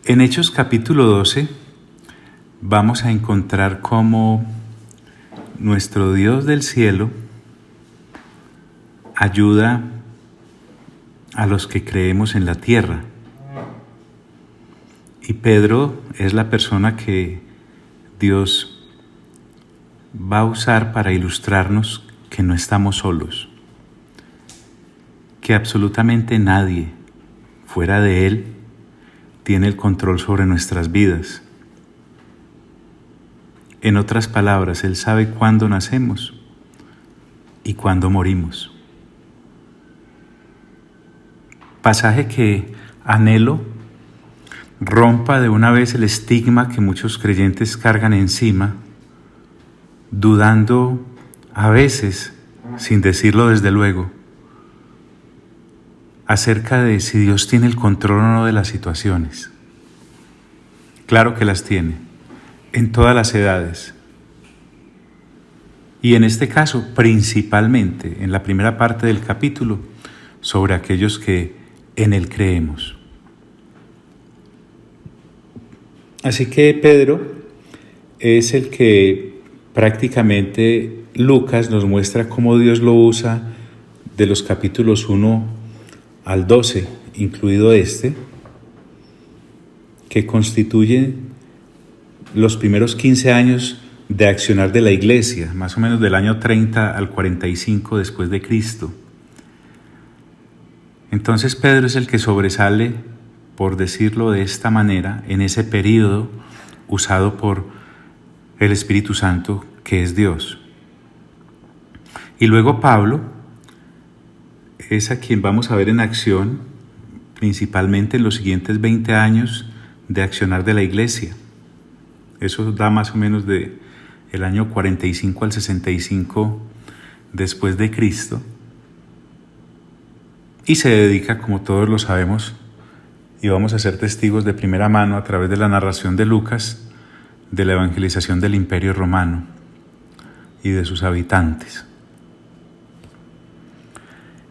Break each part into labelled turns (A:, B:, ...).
A: En Hechos capítulo 12 vamos a encontrar cómo nuestro Dios del cielo ayuda a los que creemos en la tierra. Y Pedro es la persona que Dios va a usar para ilustrarnos que no estamos solos, que absolutamente nadie fuera de Él tiene el control sobre nuestras vidas. En otras palabras, Él sabe cuándo nacemos y cuándo morimos. Pasaje que anhelo rompa de una vez el estigma que muchos creyentes cargan encima, dudando a veces, sin decirlo desde luego, acerca de si Dios tiene el control o no de las situaciones. Claro que las tiene, en todas las edades. Y en este caso, principalmente, en la primera parte del capítulo, sobre aquellos que en Él creemos. Así que Pedro es el que prácticamente Lucas nos muestra cómo Dios lo usa de los capítulos 1 al 12, incluido este, que constituye los primeros 15 años de accionar de la iglesia, más o menos del año 30 al 45 después de Cristo. Entonces Pedro es el que sobresale, por decirlo de esta manera, en ese período usado por el Espíritu Santo, que es Dios. Y luego Pablo es a quien vamos a ver en acción, principalmente en los siguientes 20 años de accionar de la iglesia. Eso da más o menos de el año 45 al 65 después de Cristo. Y se dedica, como todos lo sabemos, y vamos a ser testigos de primera mano a través de la narración de Lucas, de la evangelización del Imperio Romano y de sus habitantes.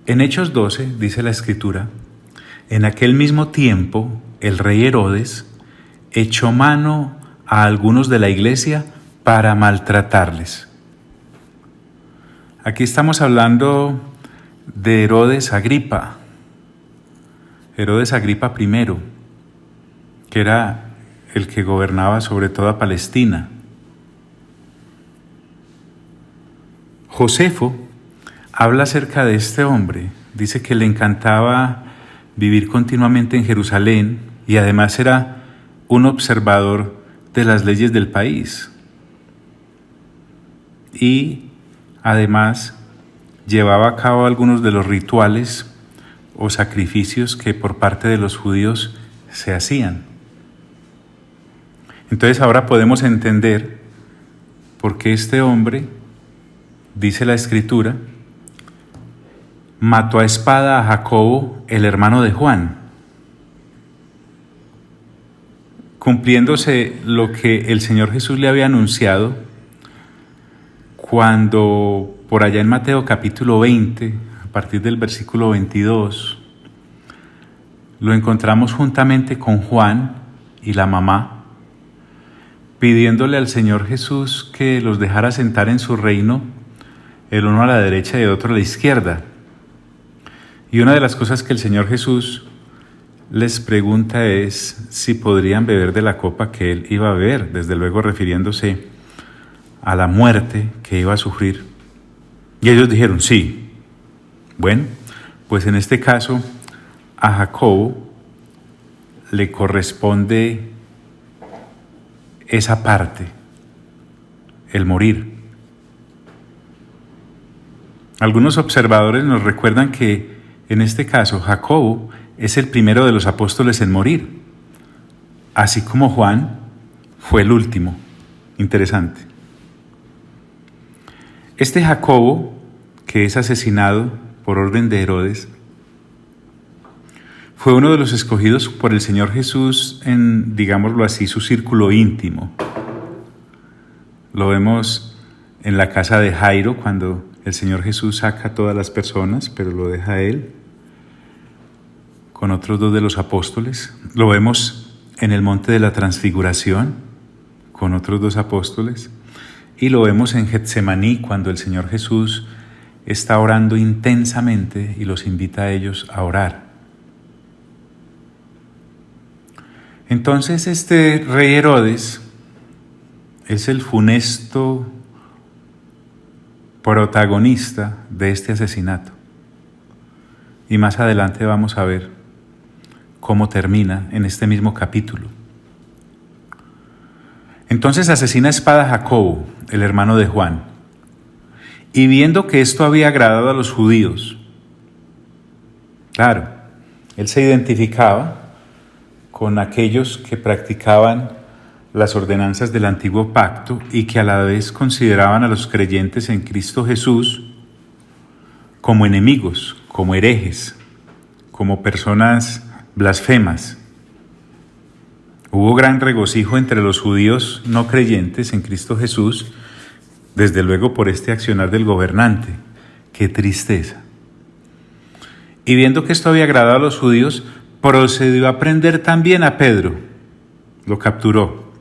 A: En Hechos 12, dice la Escritura, en aquel mismo tiempo el rey Herodes echó mano a algunos de la iglesia para maltratarles. Aquí estamos hablando de Herodes Agripa I, que era el que gobernaba sobre toda Palestina. Josefo habla acerca de este hombre, dice que le encantaba vivir continuamente en Jerusalén y además era un observador de las leyes del país. Y además llevaba a cabo algunos de los rituales o sacrificios que por parte de los judíos se hacían. Entonces ahora podemos entender por qué este hombre, dice la Escritura, mató a espada a Jacobo, el hermano de Juan, cumpliéndose lo que el Señor Jesús le había anunciado cuando por allá en Mateo capítulo 20, a partir del versículo 22, lo encontramos juntamente con Juan y la mamá, pidiéndole al Señor Jesús que los dejara sentar en su reino, el uno a la derecha y el otro a la izquierda. Y una de las cosas que el Señor Jesús les pregunta es si podrían beber de la copa que Él iba a beber, desde luego refiriéndose a la muerte que iba a sufrir. Y ellos dijeron sí. Bueno, pues en este caso a Jacobo le corresponde esa parte, el morir. Algunos observadores nos recuerdan que en este caso, Jacobo es el primero de los apóstoles en morir, así como Juan fue el último. Interesante. Este Jacobo, que es asesinado por orden de Herodes, fue uno de los escogidos por el Señor Jesús en, digámoslo así, su círculo íntimo. Lo vemos en la casa de Jairo, cuando el Señor Jesús saca a todas las personas, pero lo deja a él con otros dos de los apóstoles. Lo vemos en el monte de la Transfiguración con otros 2 apóstoles, y lo vemos en Getsemaní cuando el Señor Jesús está orando intensamente y los invita a ellos a orar. Entonces este rey Herodes es el funesto protagonista de este asesinato. Y más adelante vamos a ver cómo termina en este mismo capítulo. Entonces asesina a espada a Jacobo, el hermano de Juan, y viendo que esto había agradado a los judíos, claro, él se identificaba con aquellos que practicaban las ordenanzas del antiguo pacto y que a la vez consideraban a los creyentes en Cristo Jesús como enemigos, como herejes, como personas blasfemas. Hubo gran regocijo entre los judíos no creyentes en Cristo Jesús, desde luego por este accionar del gobernante. ¡Qué tristeza! Y viendo que esto había agradado a los judíos, procedió a prender también a Pedro. Lo capturó.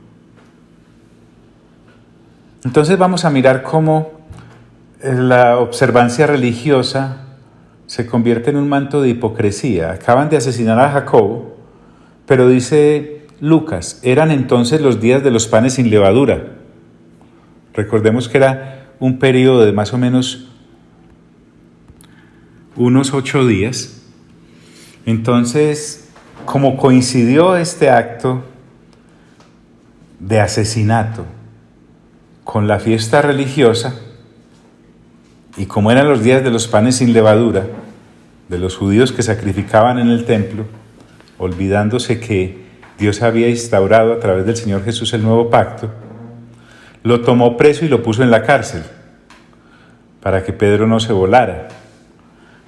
A: Entonces vamos a mirar cómo la observancia religiosa se convierte en un manto de hipocresía. Acaban de asesinar a Jacobo, pero dice Lucas, eran entonces los días de los panes sin levadura. Recordemos que era un periodo de más o menos unos 8 días. Entonces, como coincidió este acto de asesinato con la fiesta religiosa, y como eran los días de los panes sin levadura, de los judíos que sacrificaban en el templo, olvidándose que Dios había instaurado a través del Señor Jesús el nuevo pacto, lo tomó preso y lo puso en la cárcel, para que Pedro no se volara.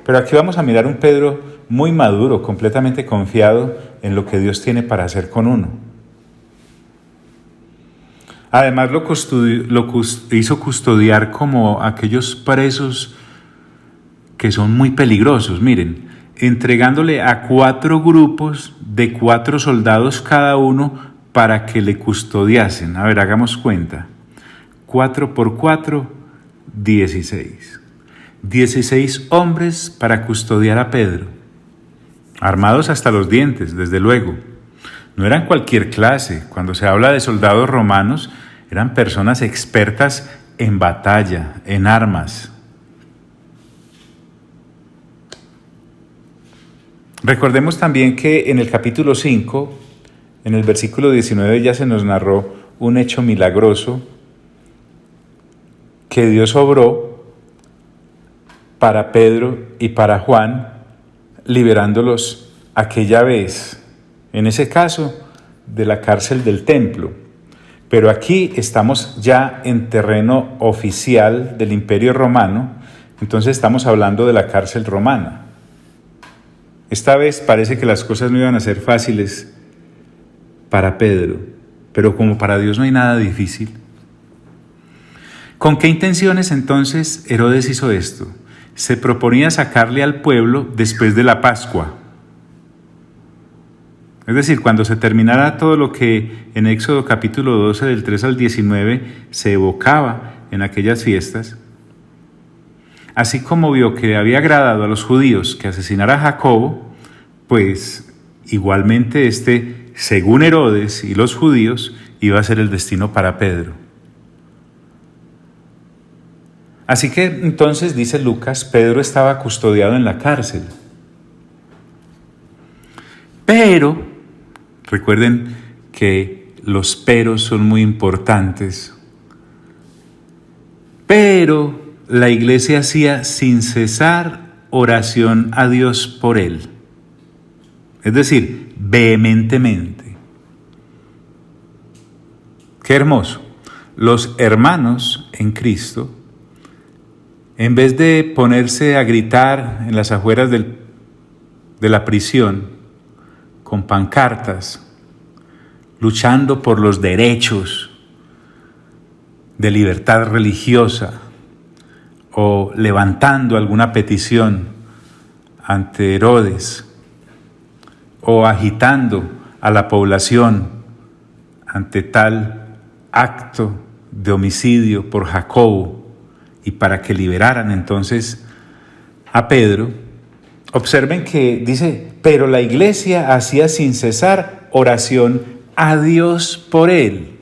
A: Pero aquí vamos a mirar un Pedro muy maduro, completamente confiado en lo que Dios tiene para hacer con uno. Además lo hizo custodiar como aquellos presos que son muy peligrosos. Miren, entregándole a 4 grupos de 4 soldados cada uno para que le custodiasen. A ver, hagamos cuenta. 4 por 4, 16. 16 hombres para custodiar a Pedro, armados hasta los dientes, desde luego. No eran cualquier clase. Cuando se habla de soldados romanos, eran personas expertas en batalla, en armas. Recordemos también que en el capítulo 5, en el versículo 19, ya se nos narró un hecho milagroso que Dios obró para Pedro y para Juan, liberándolos aquella vez, en ese caso, de la cárcel del templo. Pero aquí estamos ya en terreno oficial del Imperio Romano, entonces estamos hablando de la cárcel romana. Esta vez parece que las cosas no iban a ser fáciles para Pedro, pero como para Dios no hay nada difícil. ¿Con qué intenciones entonces Herodes hizo esto? Se proponía sacarle al pueblo después de la Pascua. Es decir, cuando se terminara todo lo que en Éxodo capítulo 12, del 3 al 19, se evocaba en aquellas fiestas, así como vio que había agradado a los judíos que asesinara a Jacobo, pues igualmente según Herodes y los judíos, iba a ser el destino para Pedro. Así que entonces, dice Lucas, Pedro estaba custodiado en la cárcel. Pero, recuerden que los peros son muy importantes, pero la iglesia hacía sin cesar oración a Dios por él. Es decir, vehementemente. Qué hermoso. Los hermanos en Cristo, en vez de ponerse a gritar en las afueras de la prisión con pancartas, luchando por los derechos de libertad religiosa o levantando alguna petición ante Herodes o agitando a la población ante tal acto de homicidio por Jacobo y para que liberaran entonces a Pedro, observen que dice, pero la iglesia hacía sin cesar oración a Dios por él.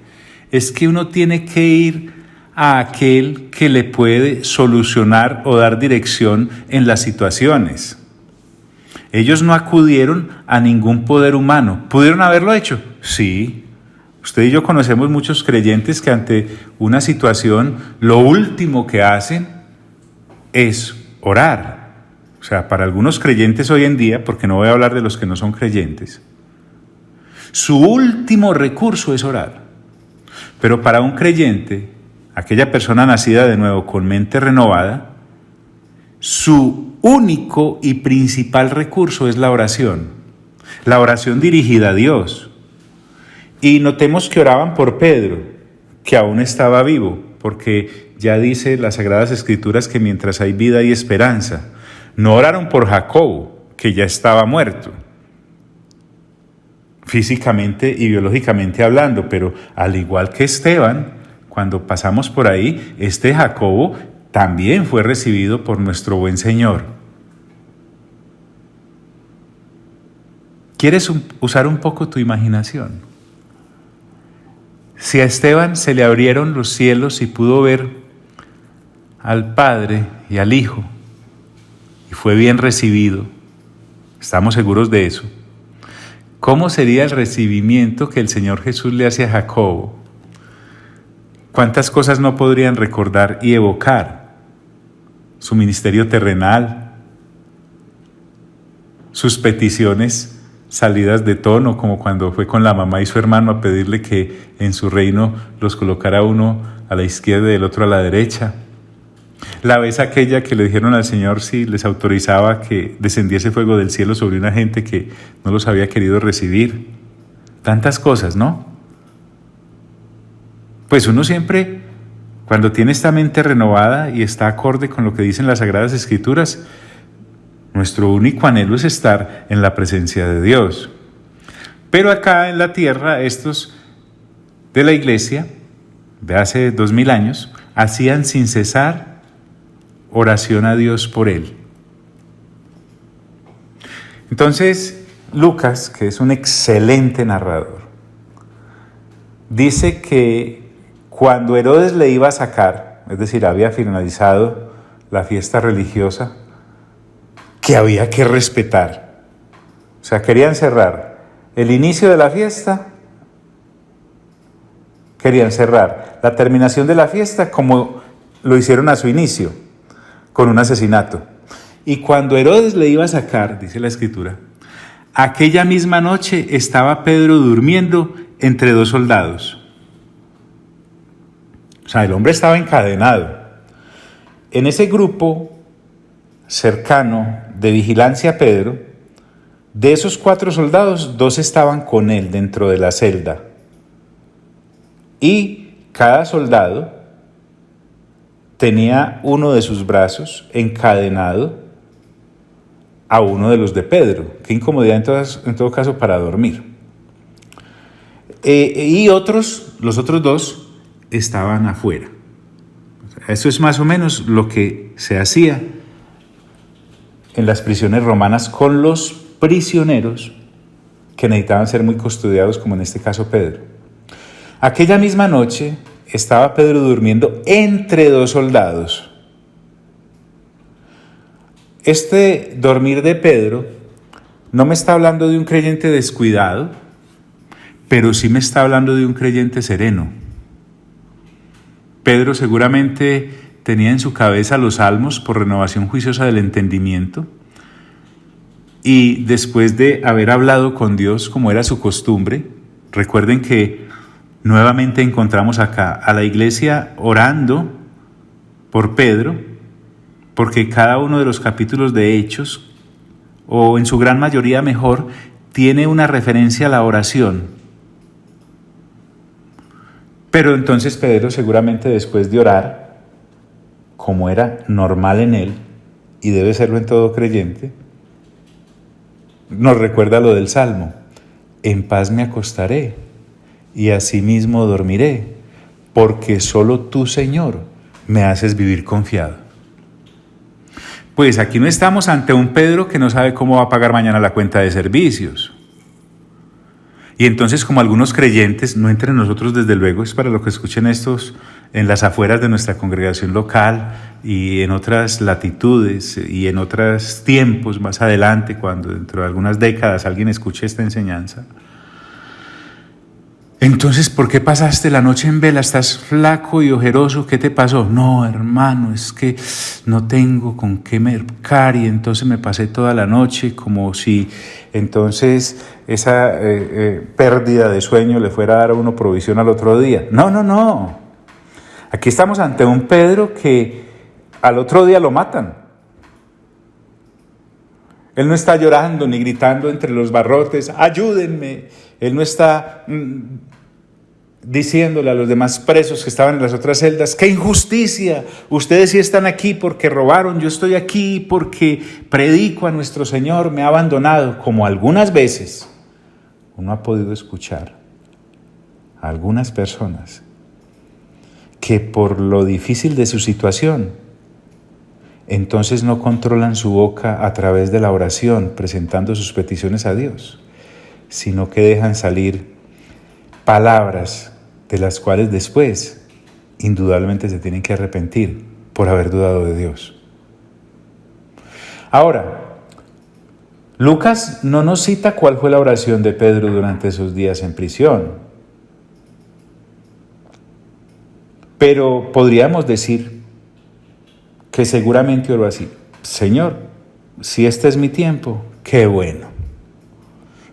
A: Es que uno tiene que ir a aquel que le puede solucionar o dar dirección en las situaciones. Ellos no acudieron a ningún poder humano. ¿Pudieron haberlo hecho? Sí. Usted y yo conocemos muchos creyentes que ante una situación lo último que hacen es orar. O sea, para algunos creyentes hoy en día, porque no voy a hablar de los que no son creyentes, su último recurso es orar. Pero para un creyente, aquella persona nacida de nuevo con mente renovada, su único y principal recurso es la oración dirigida a Dios. Y notemos que oraban por Pedro, que aún estaba vivo, porque ya dice las Sagradas Escrituras que mientras hay vida hay esperanza. No oraron por Jacobo, que ya estaba muerto, físicamente y biológicamente hablando, pero al igual que Esteban, cuando pasamos por ahí, este Jacobo también fue recibido por nuestro buen Señor. ¿Quieres usar un poco tu imaginación? Si a Esteban se le abrieron los cielos y pudo ver al Padre y al Hijo, y fue bien recibido, estamos seguros de eso, ¿cómo sería el recibimiento que el Señor Jesús le hace a Jacobo? ¿Cuántas cosas no podrían recordar y evocar? Su ministerio terrenal, sus peticiones salidas de tono, como cuando fue con la mamá y su hermano a pedirle que en su reino los colocara uno a la izquierda y el otro a la derecha. La vez aquella que le dijeron al Señor si les autorizaba que descendiese fuego del cielo sobre una gente que no los había querido recibir. Tantas cosas, ¿no? Pues uno siempre, cuando tiene esta mente renovada y está acorde con lo que dicen las Sagradas Escrituras, nuestro único anhelo es estar en la presencia de Dios. Pero acá en la tierra, estos de la iglesia, de hace 2000 años, hacían sin cesar oración a Dios por él. Entonces, Lucas, que es un excelente narrador, dice que cuando Herodes le iba a sacar, es decir, había finalizado la fiesta religiosa, que había que respetar. O sea, querían cerrar el inicio de la fiesta, querían cerrar la terminación de la fiesta como lo hicieron a su inicio, con un asesinato. Y cuando Herodes le iba a sacar, dice la Escritura, aquella misma noche estaba Pedro durmiendo entre dos soldados. O sea, el hombre estaba encadenado. En ese grupo cercano de vigilancia a Pedro, de esos 4 soldados, 2 estaban con él dentro de la celda. Y cada soldado tenía uno de sus brazos encadenado a uno de los de Pedro. Qué incomodidad en todo caso para dormir. Y los otros 2 estaban afuera. Eso es más o menos lo que se hacía en las prisiones romanas con los prisioneros que necesitaban ser muy custodiados, como en este caso Pedro. Aquella misma noche estaba Pedro durmiendo entre 2 soldados. Este dormir de Pedro no me está hablando de un creyente descuidado, pero sí me está hablando de un creyente sereno. Pedro seguramente tenía en su cabeza los salmos por renovación juiciosa del entendimiento, y después de haber hablado con Dios como era su costumbre, recuerden que nuevamente encontramos acá a la iglesia orando por Pedro, porque cada uno de los capítulos de Hechos, o en su gran mayoría mejor, tiene una referencia a la oración. Pero entonces Pedro seguramente después de orar, como era normal en él, y debe serlo en todo creyente, nos recuerda lo del Salmo. en paz me acostaré y asimismo dormiré, porque solo tú, Señor, me haces vivir confiado. Pues aquí no estamos ante un Pedro que no sabe cómo va a pagar mañana la cuenta de servicios. Y entonces, como algunos creyentes, no entre nosotros desde luego, es para lo que escuchen estos en las afueras de nuestra congregación local y en otras latitudes y en otros tiempos más adelante, cuando dentro de algunas décadas alguien escuche esta enseñanza. Entonces, ¿por qué pasaste la noche en vela? ¿Estás flaco y ojeroso? ¿Qué te pasó? No, hermano, es que no tengo con qué mercar y entonces me pasé toda la noche como si entonces esa pérdida de sueño le fuera a dar a uno provisión al otro día. No. Aquí estamos ante un Pedro que al otro día lo matan. Él no está llorando ni gritando entre los barrotes, ayúdenme. Él no está diciéndole a los demás presos que estaban en las otras celdas, ¡qué injusticia! Ustedes sí están aquí porque robaron, yo estoy aquí porque predico a nuestro Señor, me ha abandonado. Como algunas veces uno ha podido escuchar a algunas personas que por lo difícil de su situación, entonces no controlan su boca a través de la oración, presentando sus peticiones a Dios, sino que dejan salir palabras de las cuales después indudablemente se tienen que arrepentir por haber dudado de Dios. Ahora, Lucas no nos cita cuál fue la oración de Pedro durante esos días en prisión, pero podríamos decir que seguramente oró así: Señor, si este es mi tiempo, qué bueno,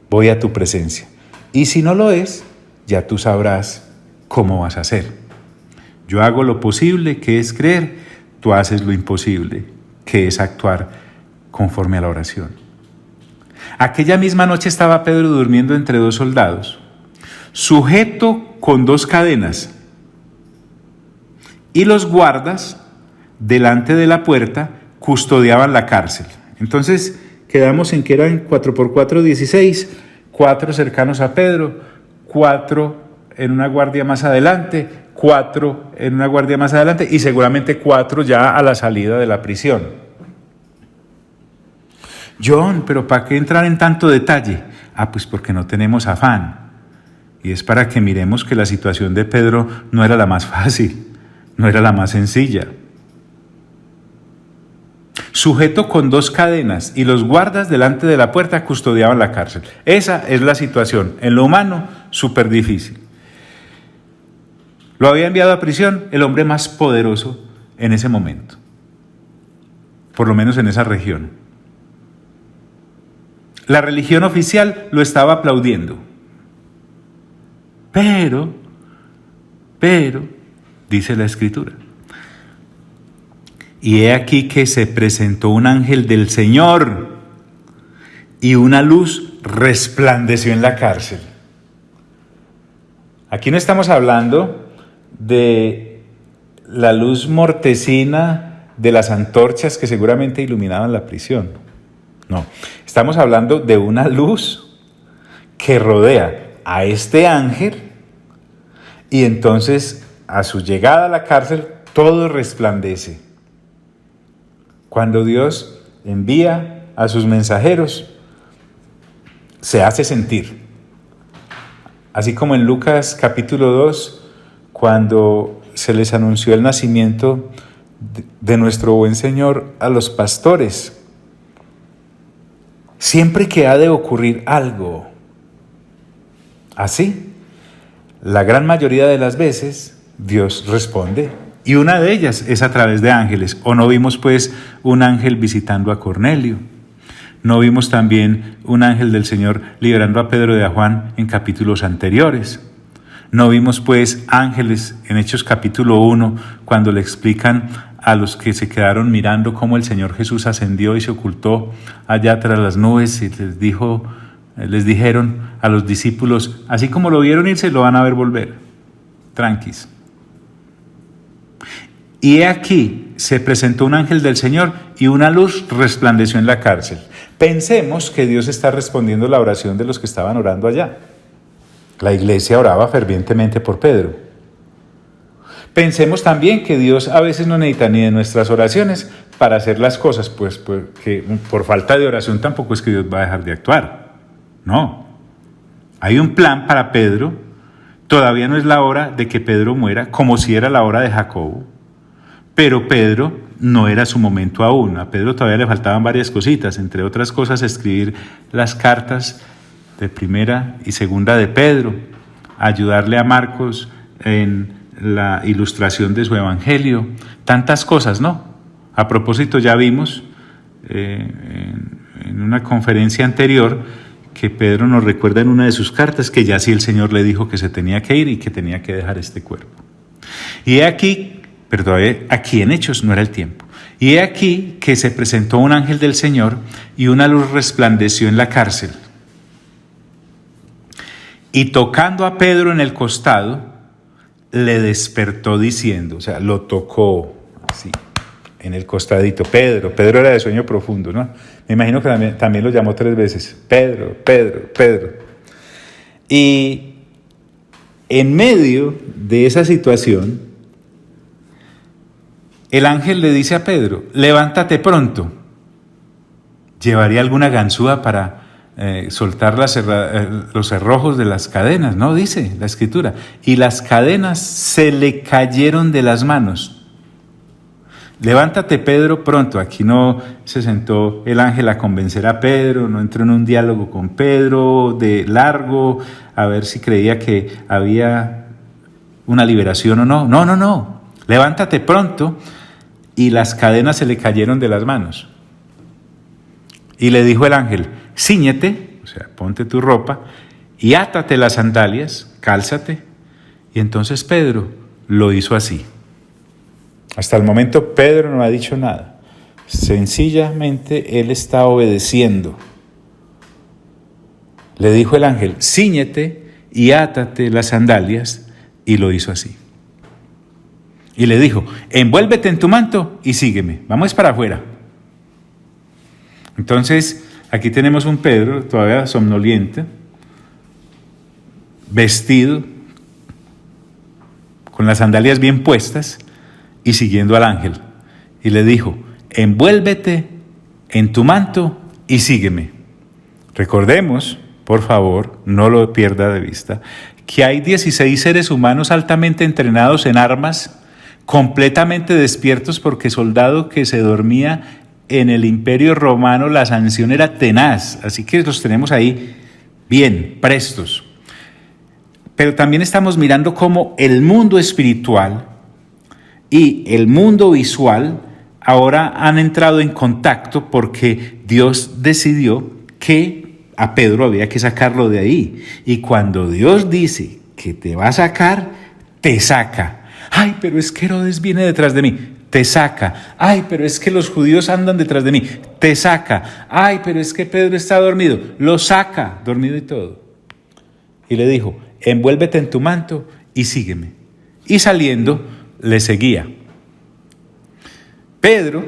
A: voy a tu presencia, y si no lo es, ya tú sabrás cómo vas a hacer. Yo hago lo posible, que es creer, tú haces lo imposible, que es actuar conforme a la oración. Aquella misma noche estaba Pedro durmiendo entre dos soldados, sujeto con 2 cadenas, y los guardas delante de la puerta custodiaban la cárcel. Entonces quedamos en que eran 4x4, 16, 4 cercanos a Pedro, 4 en una guardia más adelante, 4 en una guardia más adelante y seguramente 4 ya a la salida de la prisión. John, ¿pero para qué entrar en tanto detalle? Pues porque no tenemos afán. Y es para que miremos que la situación de Pedro no era la más fácil, no era la más sencilla. Sujeto con 2 cadenas y los guardas delante de la puerta custodiaban la cárcel. Esa es la situación. En lo humano, súper difícil. Lo había enviado a prisión el hombre más poderoso en ese momento, por lo menos en esa región. La religión oficial lo estaba aplaudiendo. Pero, dice la Escritura, y he aquí que se presentó un ángel del Señor y una luz resplandeció en la cárcel. Aquí no estamos hablando de la luz mortecina de las antorchas que seguramente iluminaban la prisión. No, estamos hablando de una luz que rodea a este ángel y entonces a su llegada a la cárcel todo resplandece. Cuando Dios envía a sus mensajeros, se hace sentir. Así como en Lucas capítulo 2, cuando se les anunció el nacimiento de nuestro buen Señor a los pastores. Siempre que ha de ocurrir algo así, la gran mayoría de las veces Dios responde. Y una de ellas es a través de ángeles. ¿O no vimos pues un ángel visitando a Cornelio? ¿No vimos también un ángel del Señor liberando a Pedro y a Juan en capítulos anteriores? ¿No vimos pues ángeles en Hechos capítulo 1 cuando le explican a los que se quedaron mirando cómo el Señor Jesús ascendió y se ocultó allá tras las nubes y les dijeron a los discípulos, así como lo vieron irse, lo van a ver volver? Tranquis. y he aquí se presentó un ángel del Señor y una luz resplandeció en la cárcel. Pensemos que Dios está respondiendo la oración de los que estaban orando allá. La iglesia oraba fervientemente por Pedro. Pensemos también que Dios a veces no necesita ni de nuestras oraciones para hacer las cosas, pues porque por falta de oración tampoco es que Dios va a dejar de actuar. No. Hay un plan para Pedro. Todavía no es la hora de que Pedro muera, como si era la hora de Jacobo. Pero Pedro no era su momento aún. A Pedro todavía le faltaban varias cositas, entre otras cosas escribir las cartas de primera y segunda de Pedro, ayudarle a Marcos en la ilustración de su evangelio, tantas cosas, ¿no? A propósito, ya vimos en una conferencia anterior que Pedro nos recuerda en una de sus cartas que ya sí el Señor le dijo que se tenía que ir y que tenía que dejar este cuerpo. Y he aquí, aquí en Hechos no era el tiempo, y he aquí que se presentó un ángel del Señor y una luz resplandeció en la cárcel. Y tocando a Pedro en el costado, le despertó diciendo, o sea, lo tocó así, en el costadito. Pedro era de sueño profundo, ¿no? Me imagino que también lo llamó 3 veces. Pedro. Y en medio de esa situación, el ángel le dice a Pedro, levántate pronto. ¿Llevaría alguna ganzúa para soltar los cerrojos de las cadenas? No, dice la Escritura. Y las cadenas se le cayeron de las manos. Levántate, Pedro, pronto. Aquí no se sentó el ángel a convencer a Pedro, no entró en un diálogo con Pedro de largo, a ver si creía que había una liberación o no. No. Levántate pronto. Y las cadenas se le cayeron de las manos. Y le dijo el ángel, cíñete, o sea, ponte tu ropa, y átate las sandalias, cálzate. Y entonces Pedro lo hizo así. Hasta el momento Pedro no ha dicho nada. Sencillamente él está obedeciendo. Le dijo el ángel, cíñete y átate las sandalias, y lo hizo así. Y le dijo, envuélvete en tu manto y sígueme. Vamos para afuera. Entonces, aquí tenemos un Pedro todavía somnoliente, vestido, con las sandalias bien puestas y siguiendo al ángel. Y le dijo, envuélvete en tu manto y sígueme. Recordemos, por favor, no lo pierda de vista, que hay 16 seres humanos altamente entrenados en armas, completamente despiertos, porque soldado que se dormía en el Imperio Romano, la sanción era tenaz, así que los tenemos ahí bien, prestos. Pero también estamos mirando cómo el mundo espiritual y el mundo visual ahora han entrado en contacto, porque Dios decidió que a Pedro había que sacarlo de ahí. Y cuando Dios dice que te va a sacar, te saca. Ay, pero es que Herodes viene detrás de mí. Te saca. Ay, pero es que los judíos andan detrás de mí. Te saca. Ay, pero es que Pedro está dormido. Lo saca, dormido y todo. Y le dijo, envuélvete en tu manto y sígueme. Y saliendo, le seguía. Pedro,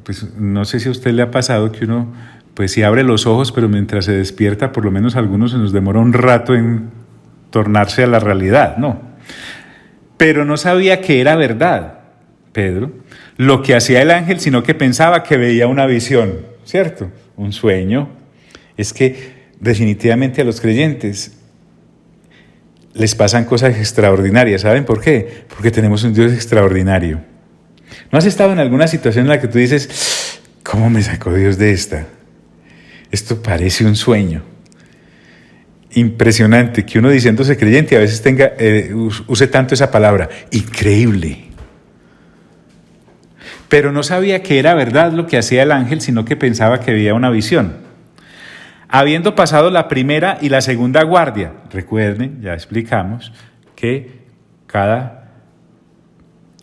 A: pues no sé si a usted le ha pasado que uno, pues sí abre los ojos, pero mientras se despierta, por lo menos a algunos se nos demora un rato en tornarse a la realidad, ¿no? Pero no sabía que era verdad, Pedro, lo que hacía el ángel, sino que pensaba que veía una visión, ¿cierto? Un sueño. Es que definitivamente a los creyentes les pasan cosas extraordinarias. ¿Saben por qué? Porque tenemos un Dios extraordinario. ¿No has estado en alguna situación en la que tú dices, ¿cómo me sacó Dios de esta? Esto parece un sueño. Impresionante que uno diciéndose creyente a veces use tanto esa palabra, increíble. Pero no sabía que era verdad lo que hacía el ángel, sino que pensaba que veía una visión. Habiendo pasado la primera y la segunda guardia, recuerden, ya explicamos que cada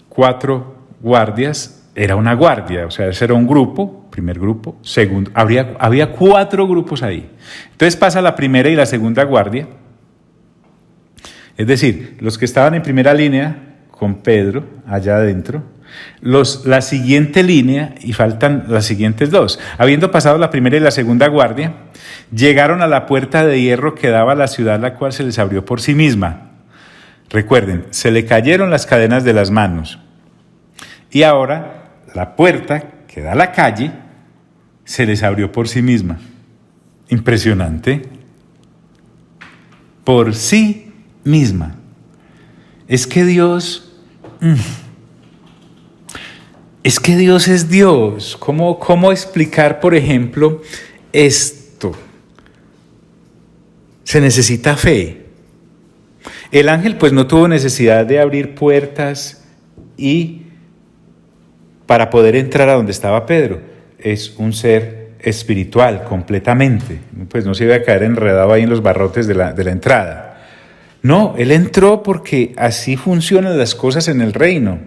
A: 4 guardias era una guardia, o sea, ese era un grupo, primer grupo, segundo, había 4 grupos ahí. Entonces pasa la primera y la segunda guardia, es decir, los que estaban en primera línea con Pedro allá adentro, La siguiente línea, y faltan las siguientes dos. Habiendo pasado la primera y la segunda guardia, llegaron a la puerta de hierro que daba a la ciudad, la cual se les abrió por sí misma. Recuerden, se le cayeron las cadenas de las manos. Y ahora la puerta que da a la calle se les abrió por sí misma. Impresionante. Por sí misma. Es que Dios es Dios. ¿Cómo explicar, por ejemplo, esto? Se necesita fe. El ángel pues no tuvo necesidad de abrir puertas y para poder entrar a donde estaba Pedro. Es un ser espiritual completamente. Pues no se iba a caer enredado ahí en los barrotes de la entrada. No, él entró porque así funcionan las cosas en el reino.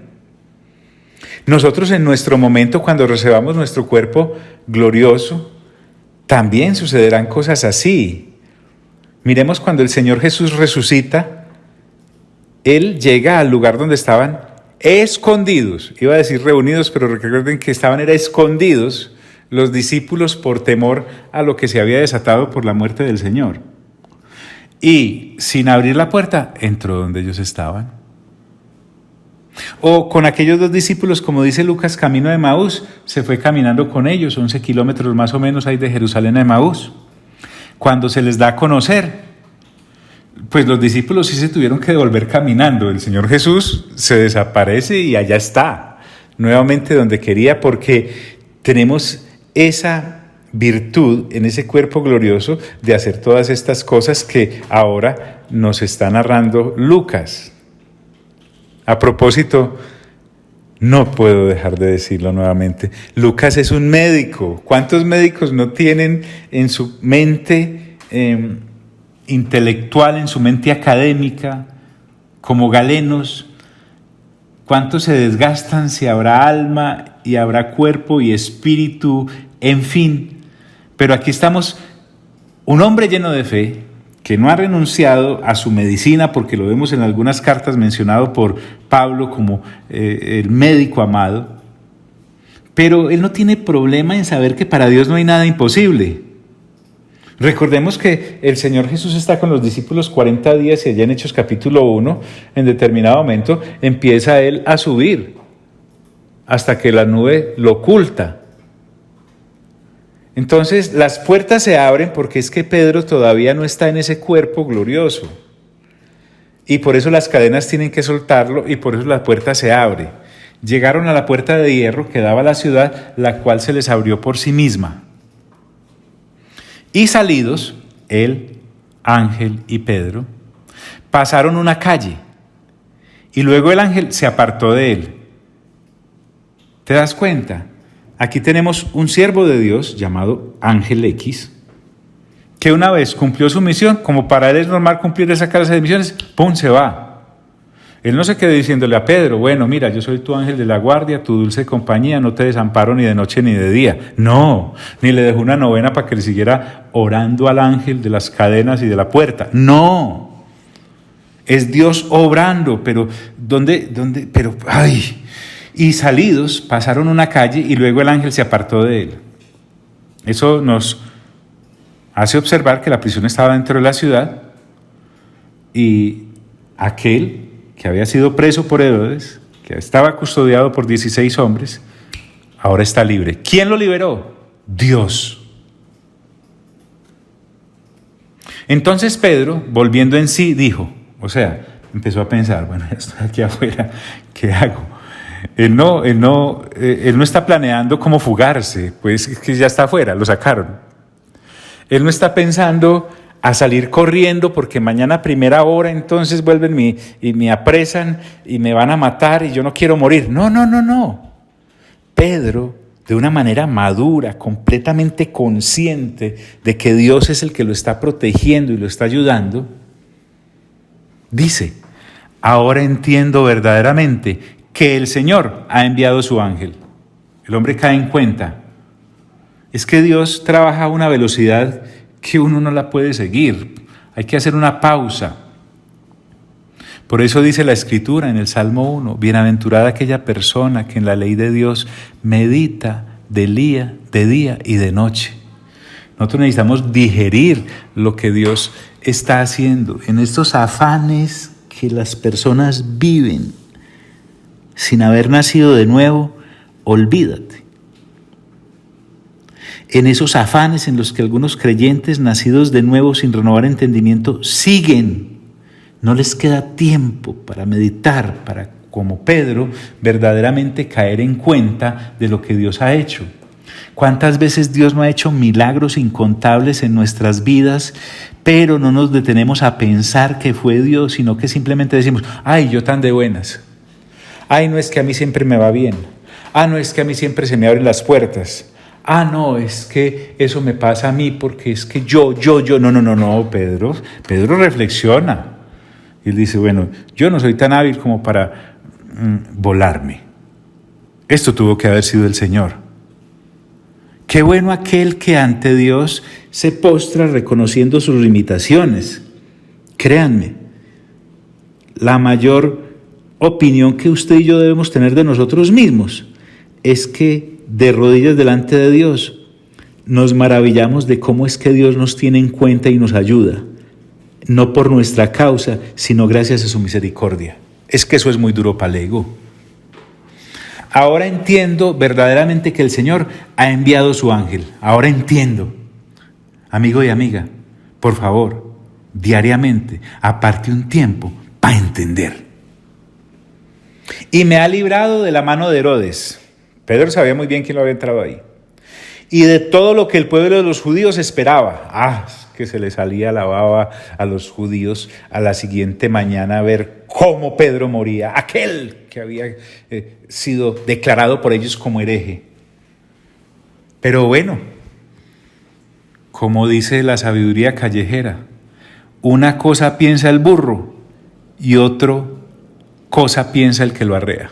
A: Nosotros en nuestro momento, cuando recibamos nuestro cuerpo glorioso, también sucederán cosas así. Miremos cuando el Señor Jesús resucita, Él llega al lugar donde estaban escondidos. Iba a decir reunidos, pero recuerden que era escondidos los discípulos por temor a lo que se había desatado por la muerte del Señor. Y sin abrir la puerta, entró donde ellos estaban. O con aquellos dos discípulos, como dice Lucas, camino de Emaús, se fue caminando con ellos, 11 kilómetros más o menos hay de Jerusalén a Emaús. Cuando se les da a conocer, pues los discípulos sí se tuvieron que devolver caminando. El Señor Jesús se desaparece y allá está, nuevamente donde quería, porque tenemos esa virtud en ese cuerpo glorioso de hacer todas estas cosas que ahora nos está narrando Lucas. A propósito, no puedo dejar de decirlo nuevamente, Lucas es un médico. ¿Cuántos médicos no tienen en su mente intelectual, en su mente académica, como galenos? ¿Cuántos se desgastan si habrá alma y habrá cuerpo y espíritu, en fin? Pero aquí estamos, un hombre lleno de fe, que no ha renunciado a su medicina, porque lo vemos en algunas cartas mencionado por Pablo como el médico amado, pero él no tiene problema en saber que para Dios no hay nada imposible. Recordemos que el Señor Jesús está con los discípulos 40 días y allá en Hechos capítulo 1, en determinado momento, empieza él a subir hasta que la nube lo oculta. Entonces las puertas se abren porque es que Pedro todavía no está en ese cuerpo glorioso. Y por eso las cadenas tienen que soltarlo y por eso la puerta se abre. Llegaron a la puerta de hierro que daba a la ciudad, la cual se les abrió por sí misma. Y salidos, el ángel y Pedro, pasaron una calle y luego el ángel se apartó de él. ¿Te das cuenta? Aquí tenemos un siervo de Dios llamado Ángel X, que una vez cumplió su misión, como para él es normal cumplir esa clase de misiones, ¡pum!, se va. Él no se quedó diciéndole a Pedro, bueno, mira, yo soy tu ángel de la guardia, tu dulce compañía, no te desamparo ni de noche ni de día. No, ni le dejó una novena para que le siguiera orando al ángel de las cadenas y de la puerta. No, es Dios obrando, pero ¿dónde? Pero, ¡ay! Y salidos, pasaron una calle y luego el ángel se apartó de él. Eso nos hace observar que la prisión estaba dentro de la ciudad y aquel que había sido preso por Herodes, que estaba custodiado por 16 hombres, ahora está libre. ¿Quién lo liberó? Dios. Entonces Pedro, volviendo en sí, dijo, empezó a pensar, bueno, ya estoy aquí afuera, ¿qué hago? Él no está planeando cómo fugarse, pues es que ya está afuera, lo sacaron. Él no está pensando a salir corriendo porque mañana a primera hora entonces vuelven y me apresan y me van a matar y yo no quiero morir. No. Pedro, de una manera madura, completamente consciente de que Dios es el que lo está protegiendo y lo está ayudando, dice, ahora entiendo verdaderamente que el Señor ha enviado su ángel. El hombre cae en cuenta. Es que Dios trabaja a una velocidad que uno no la puede seguir. Hay que hacer una pausa. Por eso dice la Escritura en el Salmo 1, bienaventurada aquella persona que en la ley de Dios medita de día y de noche. Nosotros necesitamos digerir lo que Dios está haciendo en estos afanes que las personas viven sin haber nacido de nuevo. Olvídate. En esos afanes en los que algunos creyentes nacidos de nuevo sin renovar entendimiento siguen. No les queda tiempo para meditar, para, como Pedro, verdaderamente caer en cuenta de lo que Dios ha hecho. ¿Cuántas veces Dios no ha hecho milagros incontables en nuestras vidas, pero no nos detenemos a pensar que fue Dios, sino que simplemente decimos, ay, yo tan de buenas. Ay, no es que a mí siempre me va bien. Ah, no es que a mí siempre se me abren las puertas. Ah, no, es que eso me pasa a mí porque es que yo. No, Pedro reflexiona. Y él dice, bueno, yo no soy tan hábil como para volarme. Esto tuvo que haber sido el Señor. Qué bueno aquel que ante Dios se postra reconociendo sus limitaciones. Créanme, la mayor opinión que usted y yo debemos tener de nosotros mismos es que de rodillas delante de Dios nos maravillamos de cómo es que Dios nos tiene en cuenta y nos ayuda, no por nuestra causa, sino gracias a su misericordia. Es que eso es muy duro para el ego. Ahora entiendo verdaderamente que el Señor ha enviado su ángel. Ahora entiendo. Amigo y amiga, por favor, diariamente, aparte un tiempo para entender. Y me ha librado de la mano de Herodes. Pedro sabía muy bien quién lo había entrado ahí. Y de todo lo que el pueblo de los judíos esperaba. Que se le salía la baba a los judíos a la siguiente mañana a ver cómo Pedro moría, aquel que había sido declarado por ellos como hereje. Pero bueno, como dice la sabiduría callejera, una cosa piensa el burro y otra cosa piensa el que lo arrea.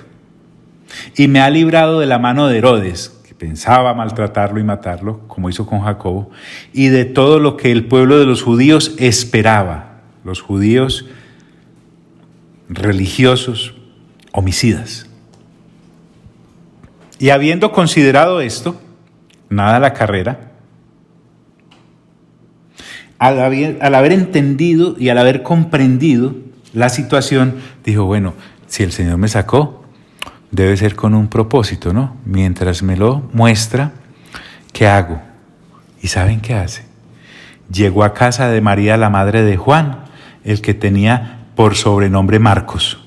A: Y me ha librado de la mano de Herodes, pensaba maltratarlo y matarlo, como hizo con Jacobo, y de todo lo que el pueblo de los judíos esperaba, los judíos religiosos, homicidas. Y habiendo considerado esto, nada a la carrera, al haber entendido y al haber comprendido la situación, dijo, bueno, si el Señor me sacó, debe ser con un propósito, ¿no? Mientras me lo muestra, ¿qué hago? ¿Y saben qué hace? Llegó a casa de María, la madre de Juan, el que tenía por sobrenombre Marcos.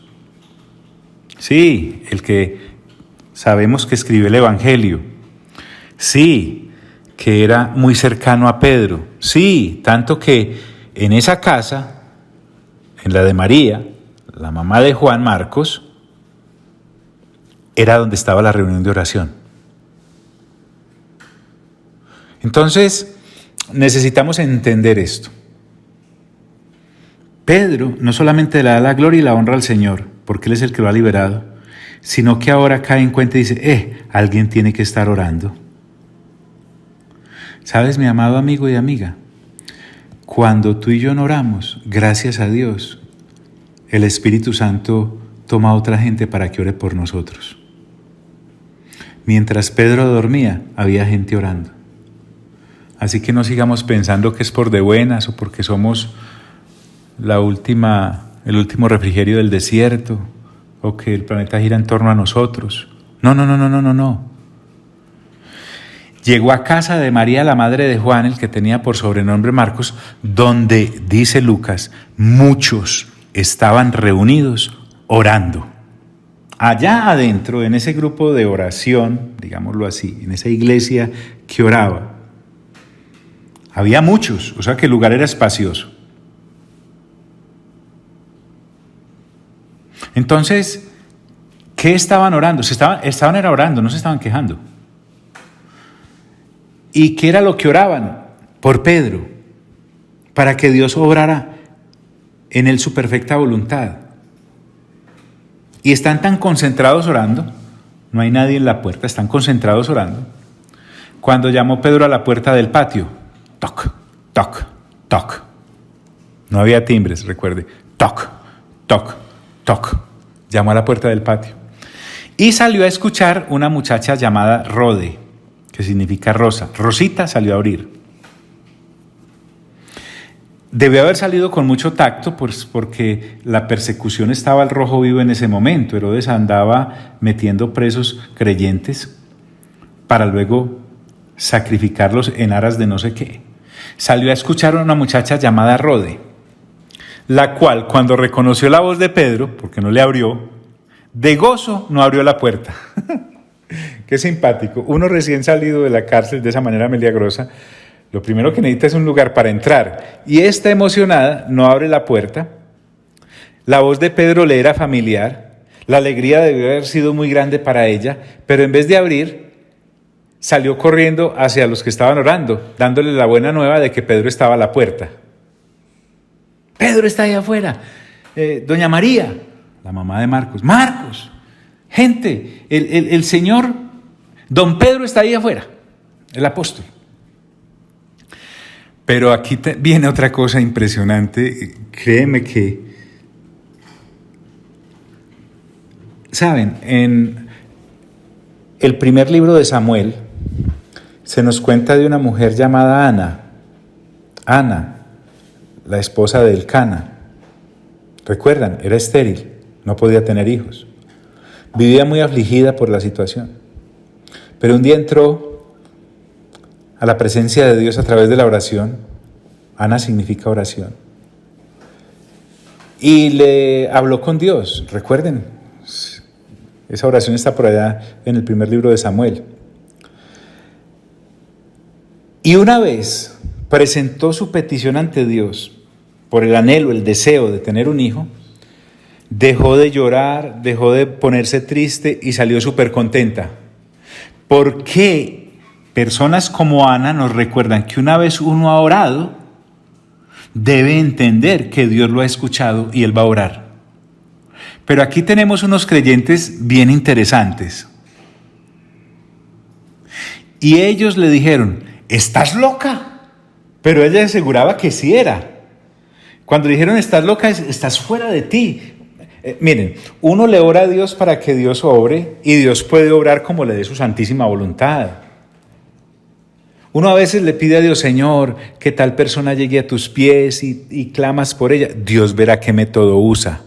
A: Sí, el que sabemos que escribió el Evangelio. Sí, que era muy cercano a Pedro. Sí, tanto que en esa casa, en la de María, la mamá de Juan Marcos, era donde estaba la reunión de oración. Entonces, necesitamos entender esto. Pedro no solamente le da la gloria y la honra al Señor, porque Él es el que lo ha liberado, sino que ahora cae en cuenta y dice, alguien tiene que estar orando. ¿Sabes, mi amado amigo y amiga? Cuando tú y yo no oramos, gracias a Dios, el Espíritu Santo toma a otra gente para que ore por nosotros. Mientras Pedro dormía, había gente orando. Así que no sigamos pensando que es por de buenas o porque somos el último refrigerio del desierto o que el planeta gira en torno a nosotros. No. Llegó a casa de María, la madre de Juan, el que tenía por sobrenombre Marcos, donde, dice Lucas, muchos estaban reunidos orando. Allá adentro, en ese grupo de oración, digámoslo así, en esa iglesia que oraba, había muchos, o sea que el lugar era espacioso. Entonces, ¿qué estaban orando? Estaban orando, no se estaban quejando. ¿Y qué era lo que oraban? Por Pedro, para que Dios obrara en él su perfecta voluntad. Y están tan concentrados orando, no hay nadie en la puerta, están concentrados orando. Cuando llamó Pedro a la puerta del patio, toc, toc, toc. No había timbres, recuerde, toc, toc, Toc. Llamó a la puerta del patio. Y salió a escuchar una muchacha llamada Rode, que significa rosa. Rosita salió a abrir. Debió haber salido con mucho tacto, pues, porque la persecución estaba al rojo vivo en ese momento. Herodes andaba metiendo presos creyentes para luego sacrificarlos en aras de no sé qué. Salió a escuchar a una muchacha llamada Rode, la cual, cuando reconoció la voz de Pedro, porque no le abrió, de gozo no abrió la puerta. Qué simpático. Uno recién salido de la cárcel de esa manera milagrosa, lo primero que necesita es un lugar para entrar. Y esta emocionada no abre la puerta. La voz de Pedro le era familiar. La alegría debió haber sido muy grande para ella, pero en vez de abrir, salió corriendo hacia los que estaban orando, dándole la buena nueva de que Pedro estaba a la puerta. Pedro está ahí afuera. Doña María, la mamá de Marcos. Marcos, gente, el Señor, don Pedro está ahí afuera, el apóstol. Pero aquí viene otra cosa impresionante. Créeme que, ¿saben? En el primer libro de Samuel se nos cuenta de una mujer llamada Ana. Ana, la esposa de Elcana. Recuerdan, era estéril, no podía tener hijos. Vivía muy afligida por la situación. Pero un día entró a la presencia de Dios a través de la oración. Ana significa oración. Y le habló con Dios. Recuerden, esa oración está por allá en el primer libro de Samuel. Y una vez presentó su petición ante Dios por el anhelo, el deseo de tener un hijo, dejó de llorar, dejó de ponerse triste y salió súper contenta. ¿Por qué? Personas como Ana nos recuerdan que una vez uno ha orado, debe entender que Dios lo ha escuchado y Él va a orar. Pero aquí tenemos unos creyentes bien interesantes. Y ellos le dijeron, ¿estás loca? Pero ella aseguraba que sí era. Cuando dijeron, ¿estás loca? Estás fuera de ti. Miren, uno le ora a Dios para que Dios obre y Dios puede obrar como le dé su santísima voluntad. Uno a veces le pide a Dios, Señor, que tal persona llegue a tus pies y clamas por ella. Dios verá qué método usa.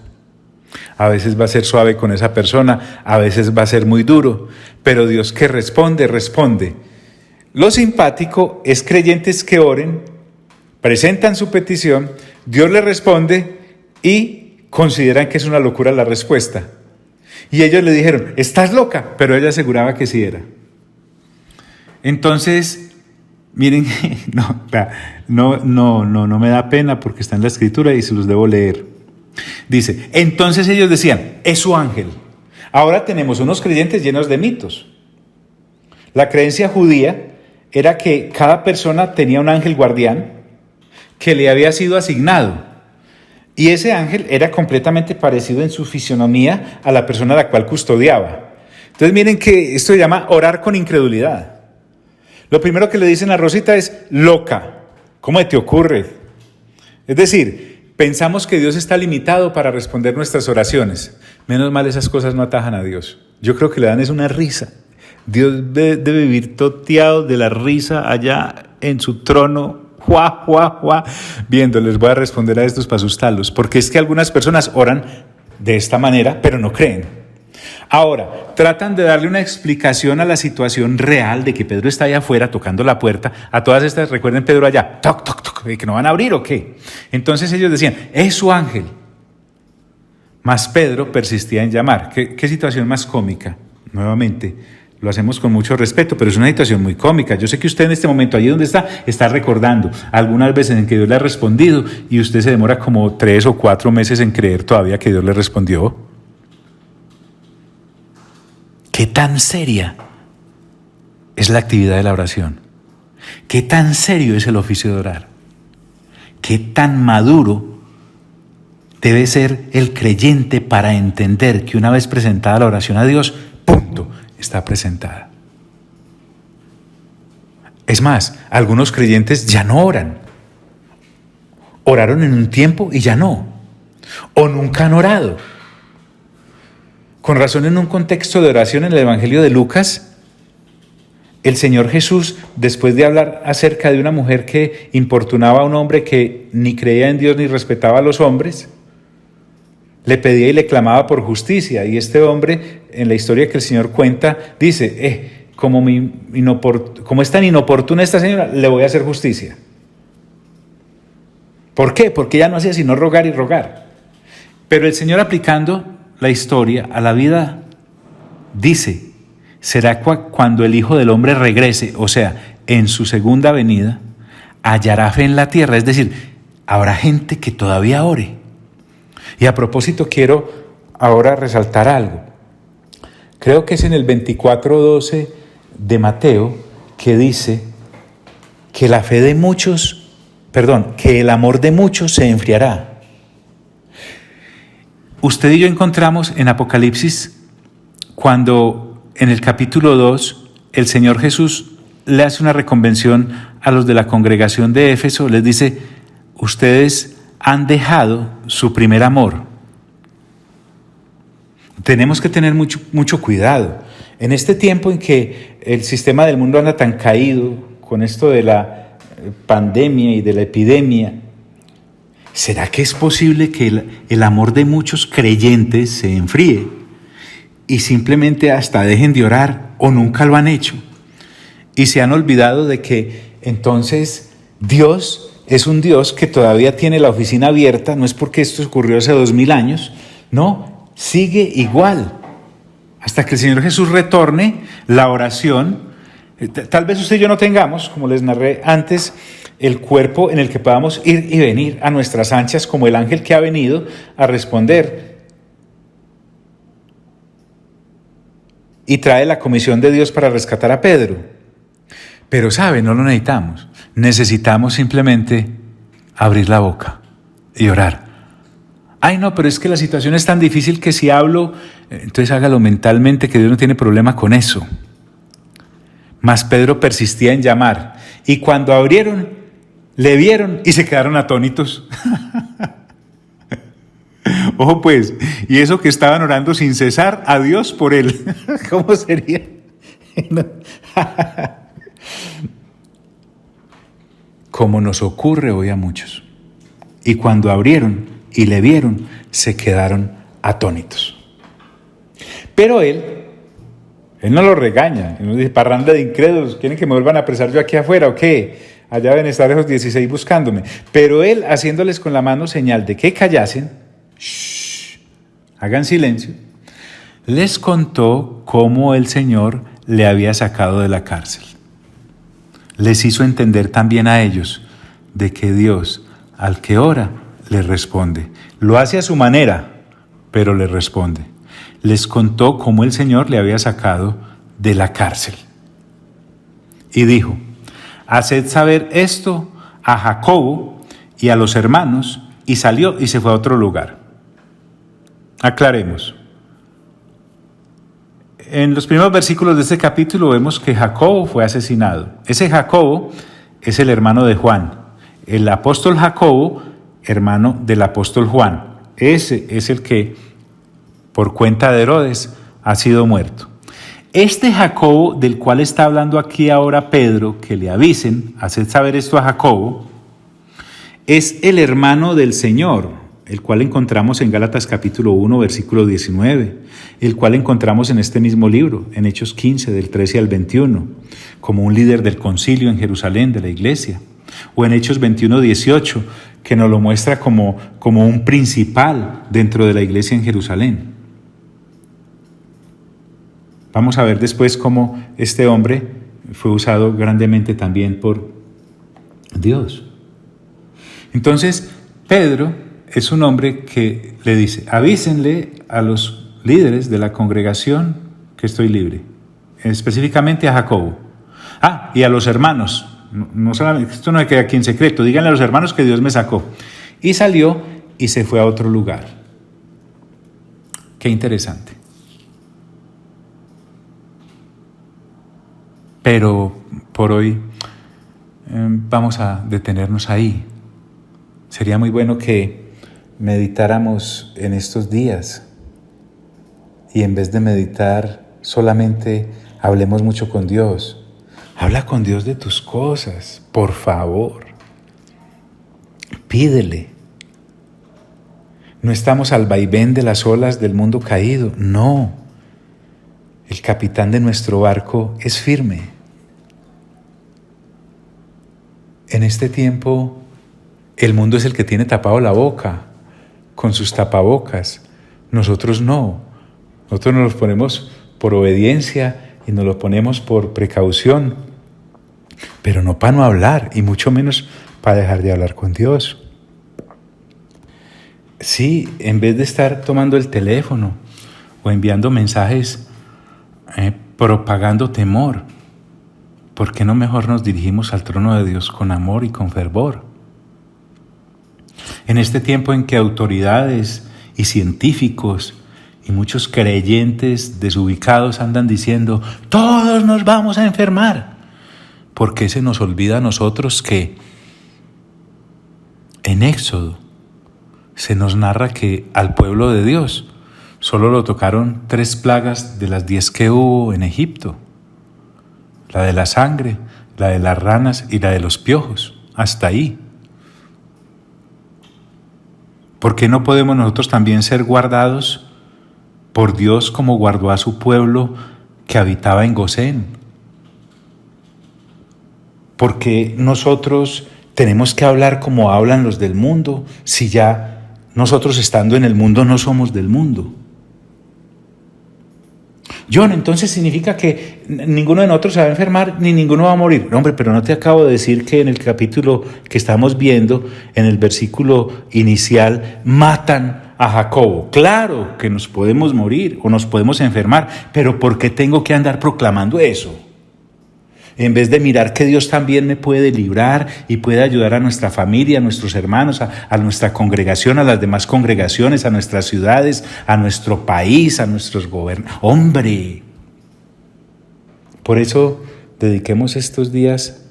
A: A veces va a ser suave con esa persona, a veces va a ser muy duro, pero Dios que responde, responde. Lo simpático es creyentes que oren, presentan su petición, Dios le responde y consideran que es una locura la respuesta. Y ellos le dijeron, ¿estás loca? Pero ella aseguraba que sí era. Entonces, miren, no me da pena porque está en la escritura y se los debo leer. Dice, entonces ellos decían, es su ángel. Ahora tenemos unos creyentes llenos de mitos. La creencia judía era que cada persona tenía un ángel guardián que le había sido asignado. Y ese ángel era completamente parecido en su fisionomía a la persona a la cual custodiaba. Entonces miren que esto se llama orar con incredulidad. Lo primero que le dicen a Rosita es, loca, ¿cómo te ocurre? Es decir, pensamos que Dios está limitado para responder nuestras oraciones. Menos mal esas cosas no atajan a Dios. Yo creo que le dan es una risa. Dios debe vivir toteado de la risa allá en su trono, viendo, les voy a responder a estos para asustarlos, porque es que algunas personas oran de esta manera, pero no creen. Ahora, tratan de darle una explicación a la situación real de que Pedro está allá afuera tocando la puerta. A todas estas, recuerden Pedro allá, toc, toc, toc, que no van a abrir o qué. Entonces ellos decían, es su ángel. Mas Pedro persistía en llamar. ¿Qué situación más cómica? Nuevamente, lo hacemos con mucho respeto, pero es una situación muy cómica. Yo sé que usted en este momento, allí donde está recordando algunas veces en que Dios le ha respondido y usted se demora como 3 o 4 meses en creer todavía que Dios le respondió. ¿Qué tan seria es la actividad de la oración? ¿Qué tan serio es el oficio de orar? ¿Qué tan maduro debe ser el creyente para entender que una vez presentada la oración a Dios, punto, está presentada? Es más, algunos creyentes ya no oran. Oraron en un tiempo y ya no. O nunca han orado. Con razón, en un contexto de oración en el Evangelio de Lucas, el Señor Jesús, después de hablar acerca de una mujer que importunaba a un hombre que ni creía en Dios ni respetaba a los hombres, le pedía y le clamaba por justicia. Y este hombre, en la historia que el Señor cuenta, dice, como es tan inoportuna esta señora, le voy a hacer justicia. ¿Por qué? Porque ella no hacía sino rogar y rogar. Pero el Señor, aplicando la historia a la vida, dice, será cuando el Hijo del Hombre regrese, o sea, en su segunda venida, hallará fe en la tierra. Es decir, habrá gente que todavía ore. Y a propósito, quiero ahora resaltar algo. Creo que es en el 24:12 de Mateo que dice que que el amor de muchos se enfriará. Usted y yo encontramos en Apocalipsis, cuando en el capítulo 2 el Señor Jesús le hace una reconvención a los de la congregación de Éfeso, les dice, ustedes han dejado su primer amor. Tenemos que tener mucho cuidado. En este tiempo en que el sistema del mundo anda tan caído, con esto de la pandemia y de la epidemia, ¿será que es posible que el amor de muchos creyentes se enfríe y simplemente hasta dejen de orar o nunca lo han hecho? Y se han olvidado de que entonces Dios es un Dios que todavía tiene la oficina abierta, no es porque esto ocurrió hace 2000 años, no, sigue igual. Hasta que el Señor Jesús retorne, la oración, tal vez usted y yo no tengamos, como les narré antes, el cuerpo en el que podamos ir y venir a nuestras anchas como el ángel que ha venido a responder y trae la comisión de Dios para rescatar a Pedro. Pero sabe, no lo necesitamos. Necesitamos simplemente abrir la boca y orar. Ay, no, pero es que la situación es tan difícil que si hablo, entonces hágalo mentalmente, que Dios no tiene problema con eso. Mas Pedro persistía en llamar, y cuando abrieron, le vieron y se quedaron atónitos. Ojo pues, y eso que estaban orando sin cesar a Dios por él. ¿Cómo sería? Como nos ocurre hoy a muchos. Y cuando abrieron y le vieron, se quedaron atónitos. Pero él no lo regaña, él no dice, parranda de incrédulos, ¿quieren que me vuelvan a apresar yo aquí afuera o qué? Allá deben estar esos 16 buscándome. Pero él, haciéndoles con la mano señal de que callasen, hagan silencio, les contó cómo el Señor le había sacado de la cárcel. Les hizo entender también a ellos de que Dios, al que ora, le responde. Lo hace a su manera, pero le responde. Les contó cómo el Señor le había sacado de la cárcel. Y dijo, haced saber esto a Jacobo y a los hermanos, y salió y se fue a otro lugar. Aclaremos. En los primeros versículos de este capítulo vemos que Jacobo fue asesinado. Ese Jacobo es el hermano de Juan. El apóstol Jacobo, hermano del apóstol Juan. Ese es el que, por cuenta de Herodes, ha sido muerto. Este Jacobo, del cual está hablando aquí ahora Pedro, que le avisen, haced saber esto a Jacobo, es el hermano del Señor, el cual encontramos en Gálatas capítulo 1, versículo 19, el cual encontramos en este mismo libro, en Hechos 15, del 13 al 21, como un líder del concilio en Jerusalén, de la iglesia, o en Hechos 21, 18, que nos lo muestra como un principal dentro de la iglesia en Jerusalén. Vamos a ver después cómo este hombre fue usado grandemente también por Dios. Entonces, Pedro es un hombre que le dice, avísenle a los líderes de la congregación que estoy libre, específicamente a Jacobo. Y a los hermanos, no solamente, esto no se queda aquí en secreto, díganle a los hermanos que Dios me sacó. Y salió y se fue a otro lugar. Qué interesante. Pero por hoy vamos a detenernos ahí. Sería muy bueno que meditáramos en estos días y en vez de meditar solamente hablemos mucho con Dios. Habla con Dios de tus cosas, por favor. Pídele. No estamos al vaivén de las olas del mundo caído, no. El capitán de nuestro barco es firme. En este tiempo, el mundo es el que tiene tapado la boca con sus tapabocas. Nosotros no. Nosotros nos los ponemos por obediencia y nos los ponemos por precaución, pero no para no hablar y mucho menos para dejar de hablar con Dios. Sí, en vez de estar tomando el teléfono o enviando mensajes propagando temor, ¿por qué no mejor nos dirigimos al trono de Dios con amor y con fervor? En este tiempo en que autoridades y científicos y muchos creyentes desubicados andan diciendo, todos nos vamos a enfermar, ¿por qué se nos olvida a nosotros que en Éxodo se nos narra que al pueblo de Dios solo lo tocaron 3 plagas de las 10 que hubo en Egipto? La de la sangre, la de las ranas y la de los piojos. Hasta ahí. ¿Por qué no podemos nosotros también ser guardados por Dios como guardó a su pueblo que habitaba en Gosén? ¿Por qué nosotros tenemos que hablar como hablan los del mundo si ya nosotros estando en el mundo no somos del mundo? John, entonces significa que ninguno de nosotros se va a enfermar ni ninguno va a morir. No, hombre, pero no te acabo de decir que en el capítulo que estamos viendo, en el versículo inicial, matan a Jacobo. Claro que nos podemos morir o nos podemos enfermar, pero ¿por qué tengo que andar proclamando eso? En vez de mirar que Dios también me puede librar y puede ayudar a nuestra familia, a nuestros hermanos, a nuestra congregación, a las demás congregaciones, a nuestras ciudades, a nuestro país, a nuestros gobiernos. ¡Hombre! Por eso dediquemos estos días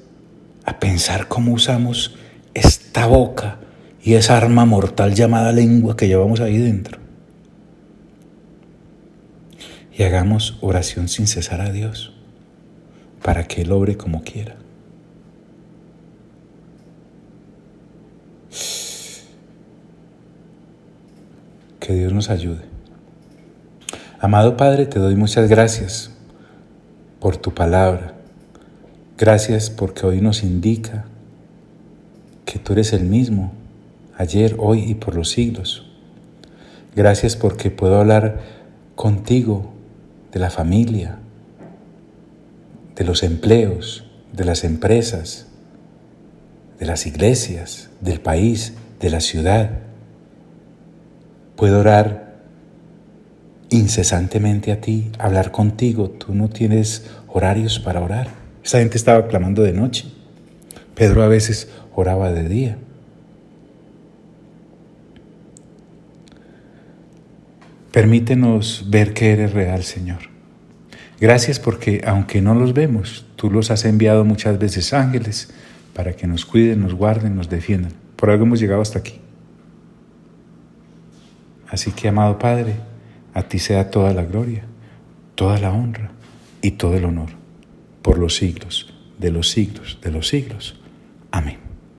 A: a pensar cómo usamos esta boca y esa arma mortal llamada lengua que llevamos ahí dentro. Y hagamos oración sin cesar a Dios, para que Él obre como quiera. Que Dios nos ayude. Amado Padre, te doy muchas gracias por tu palabra. Gracias porque hoy nos indica que tú eres el mismo, ayer, hoy y por los siglos. Gracias porque puedo hablar contigo de la familia, de los empleos, de las empresas, de las iglesias, del país, de la ciudad. Puedo orar incesantemente a ti, hablar contigo. Tú no tienes horarios para orar. Esa gente estaba clamando de noche. Pedro a veces oraba de día. Permítenos ver que eres real, Señor. Gracias porque, aunque no los vemos, tú los has enviado muchas veces ángeles para que nos cuiden, nos guarden, nos defiendan. Por algo hemos llegado hasta aquí. Así que, amado Padre, a ti sea toda la gloria, toda la honra y todo el honor, por los siglos de los siglos de los siglos. Amén.